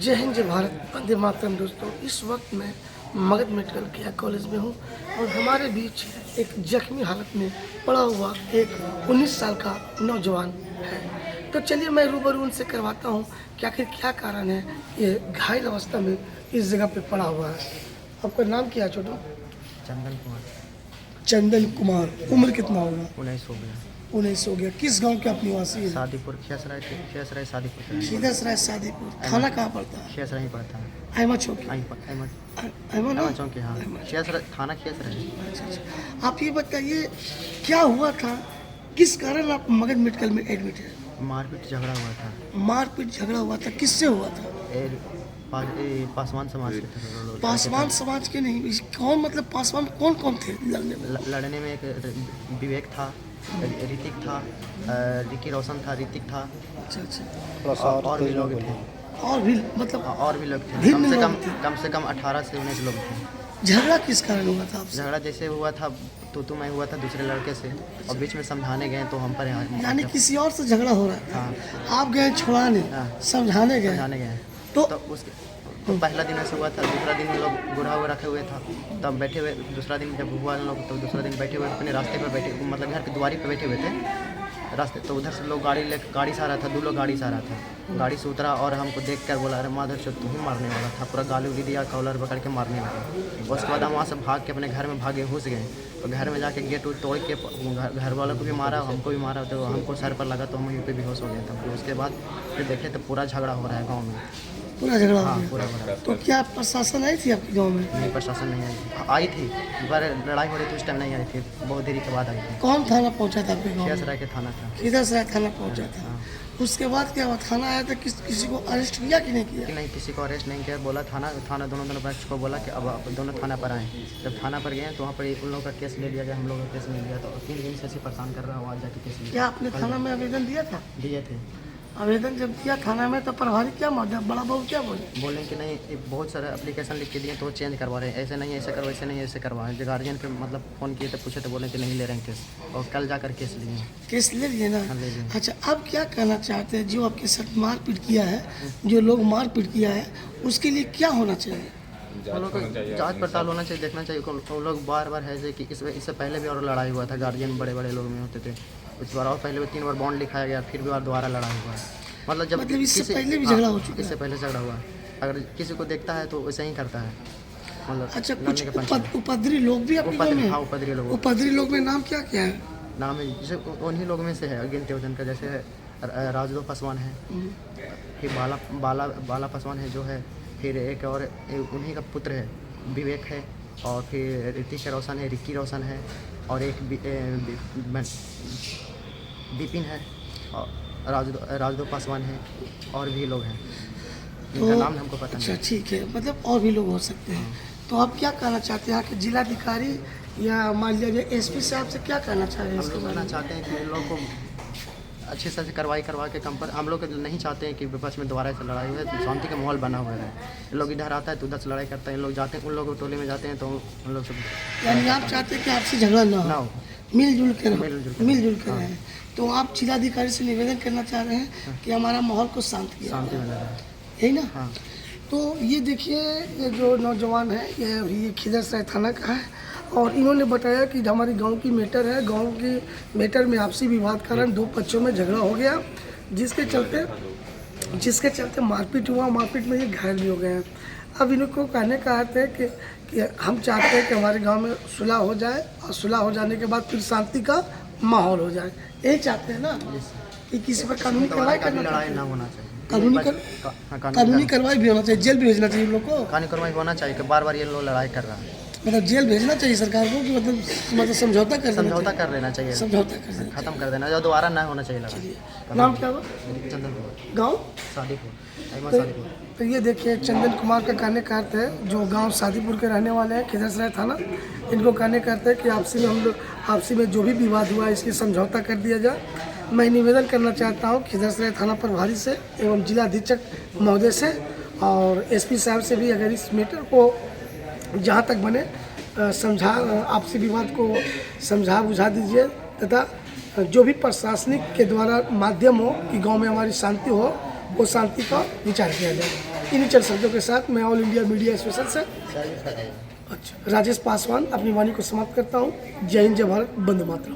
जय हिंद जय भारत वंदे मातरम। दोस्तों, इस वक्त मैं मगध मेडिकल केयर कॉलेज में हूँ और हमारे बीच एक जख्मी हालत में पड़ा हुआ एक 19 साल का नौजवान है। तो चलिए मैं रूबरू उनसे करवाता हूँ कि आखिर क्या कारण है ये घायल अवस्था में इस जगह पे पड़ा हुआ है। आपका नाम क्या है छोटू? चंदन कुमार। चंदन कुमार। उम्र कितना होगा? 19 हो गया। 19 हो गया। किस गांव के आप निवासी हैं? शादीपुर खियासराय शादीपुर खिदसराय शादीपुर। थाना कहाँ पड़ता है? खियासराय ही पड़ता है। अहमद चौकी। अहमद चौकी, हाँ। खियासराय थाना खियासराय। अच्छा। आप ये बताइए क्या हुआ था, किस कारण आप मगध मेडिकल में एडमिट है? मारपीट झगड़ा हुआ था। मारपीट झगड़ा हुआ था, किससे हुआ था? पासवान समाज के थे। पासवान समाज के नहीं, कौन मतलब पासवान कौन कौन थे लड़ने में? लड़ने में एक विवेक था, ऋतिक था, रिकी रोशन था, ऋतिक था। अच्छा। और भी लोग थे। और भी मतलब और भी लोग थे। भिन्न कम से कम 18 से 19 लोग थे। झगड़ा किस कारण हुआ था आपसे? झगड़ा जैसे हुआ था तो मैं हुआ था दूसरे लड़के से, और बीच में समझाने गए तो हम पर यानी किसी और से झगड़ा हो रहा था। हाँ। आप गए छुड़ाने, समझाने गए तो उसके तो पहला दिन ऐसा हुआ था। दूसरा दिन हम लोग गुड़ा हुआ रखे हुए था, तब बैठे हुए दूसरा दिन जब हुआ हम लोग, तो दूसरा दिन बैठे हुए अपने रास्ते पर बैठे, मतलब घर की द्वारी पे बैठे हुए थे रास्ते। तो उधर से लोग गाड़ी से आ रहा था, 2 लोग गाड़ी से आ रहा था। गाड़ी से उतरा और हमको देख कर बोला, अरे माधर चो तू ही मारने वाला था। पूरा गाली उली दिया, कॉलर पकड़ के मारने लगा। उसके बाद हम वहाँ से भाग के अपने घर में भागे, घुस गए। तो घर में जाके गेट तोड़ के घर वालों को भी मारा, हमको भी मारा। तो हमको सर पर लगा तो हम वहीं पे बेहोश हो गए थे। फिर उसके बाद फिर देखे तो पूरा झगड़ा हो रहा है गाँव में। पूरा झगड़ा हो हाँ, गया? पूरा हो रहा है। तो क्या प्रशासन आई थी आपके गाँव में? नहीं, प्रशासन नहीं आई थी। पर लड़ाई हो रही थी उस टाइम नहीं आई थी, बहुत देरी के बाद आई थी। कौन थाना पहुंचा था आपके गाँव में? खियासराय के थाना था। खिदसराय थाना पहुंचा था। उसके बाद क्या हुआ? थाना आया था, किसी को अरेस्ट किया कि नहीं किया? कि नहीं, किसी को अरेस्ट नहीं किया। बोला थाना दोनों ब्रांच को बोला कि अब आप दोनों थाना पर आएँ। जब थाना पर गए तो वहाँ पर उन लोगों का केस ले लिया गया, हम लोगों का केस नहीं लिया। तो 3 दिन से ऐसे परेशान कर रहा हूँ, आज जाके केस लिया। क्या आपने थाना में आवेदन दिया था? दिए थे। आवेदन जब दिया थाना में तो प्रभारी क्या माना, बड़ा बहू क्या बोले कि नहीं, बहुत सारे एप्लीकेशन लिख के दिए तो वो चेंज करवा रहे हैं, ऐसे नहीं ऐसे करो, ऐसे नहीं ऐसे करवा। जो गार्जियन पे मतलब फ़ोन किए तो पूछे तो बोले कि नहीं ले रहे हैं केस, और कल जाकर केस लिए। केस ले लिए ना? हाँ, ले लिए। अच्छा, अब क्या कहना चाहते हैं जो आपके साथ मारपीट किया है, जो लोग मारपीट किया है, उसके लिए क्या होना चाहिए? उन लोग को जाँच पड़ताल होना चाहिए, देखना चाहिए। उन लोग बार है जैसे कि इससे पहले भी और लड़ाई हुआ था, गार्जियन बड़े लोग में होते थे। इस बार और पहले भी 3 बार बॉन्ड लिखाया गया, फिर भी और दोबारा लड़ाई हुआ है। मतलब इससे पहले भी झगड़ा हो चुका है? इससे पहले झगड़ा हुआ। अगर किसी को देखता है तो वैसे ही करता है, मतलब। अच्छा, कुछ उपद्रवी लोग भी आपके गाँव में? हाँ, उपद्रवी लोग में नाम क्या क्या है? नाम है जैसे उन्हीं लोग में से है, गिनते वजन का। जैसे है राजदो पासवान है, फिर बाला पासवान है जो है, फिर एक और उन्हीं का पुत्र है विवेक है, और फिर ऋतिक रोशन है, रिक्की रोशन है, और एक विपिन है, और राजदो पासवान है, और भी लोग हैं जिनका नाम हमको पता नहीं। अच्छा, ठीक है, मतलब और भी लोग हो सकते हैं। तो आप क्या कहना चाहते हैं कि जिलाधिकारी या मान लीजिए एसपी साहब से क्या कहना चाह रहे हैं? हम लोग कहना चाहते हैं कि इन लोग को अच्छे से कार्रवाई करवा के कम पर। हम लोग नहीं चाहते हैं कि विपक्ष में दोबारा से लड़ाई हुए, तो शांति का माहौल बना हुआ है। इन लोग इधर आता है तो उधर से लड़ाई करता है, इन लोग जाते हैं उन लोगों के टोले में जाते हैं तो उन लोग सब। यानी आप चाहते हैं कि आपसे झगड़ा ना हो, मिलजुल के रहें। तो आप जिलाधिकारी से निवेदन करना चाह रहे हैं कि हमारा माहौल को शांति में लगा, यही ना? हाँ। तो ये देखिए, ये जो नौजवान है ये खिदसराय थाना का है, और इन्होंने बताया कि हमारी गांव की मैटर है। गांव की मैटर में आपसी विवाद कारण 2 पक्षों में झगड़ा हो गया, जिसके चलते मारपीट हुआ। मारपीट में ये घायल भी हो गए हैं। अब इनको कहने का अर्थ है कि हम चाहते हैं कि हमारे गांव में सुलह हो जाए, और सुलह हो जाने के बाद फिर शांति का माहौल हो जाए। यही चाहते हैं ना कि किसी पर कानूनी कार्रवाई करना ना होना चाहिए। कानूनी कार्रवाई भी होना चाहिए, जेल भी भेजना चाहिए लोग को। कानूनी कार्रवाई होना चाहिए कि बार ये लोग लड़ाई कर रहा है, मतलब जेल भेजना चाहिए सरकार को, कि मतलब समझौता कर लेना चाहिए, खत्म कर देना, जो दोबारा ना होना चाहिए लड़ाई। नाम क्या हुआ? चंदन कुमार, गाँव शादीपुर। तो ये देखिए, चंदन कुमार का कहने का अर्थ है, जो गांव शादीपुर के रहने वाले हैं, खिदसराय थाना। इनको कहने का अर्थ है कि आपसी में जो भी विवाद हुआ इसकी समझौता कर दिया जाए। मैं निवेदन करना चाहता हूँ खिदसराय थाना प्रभारी से एवं जिला अधीक्षक महोदय से और एसपी साहब से भी, अगर इस मैटर को जहाँ तक बने आपसी विवाद को समझा बुझा दीजिए, तथा जो भी प्रशासनिक के द्वारा माध्यम हो कि गांव में हमारी शांति हो, वो शांति का विचार किया जाए। इन्हीं चंद शब्दों के साथ मैं ऑल इंडिया मीडिया स्पेशल से अच्छा राजेश पासवान अपनी वाणी को समाप्त करता हूँ। जय हिंद, जय भारत, वंदे मातरम।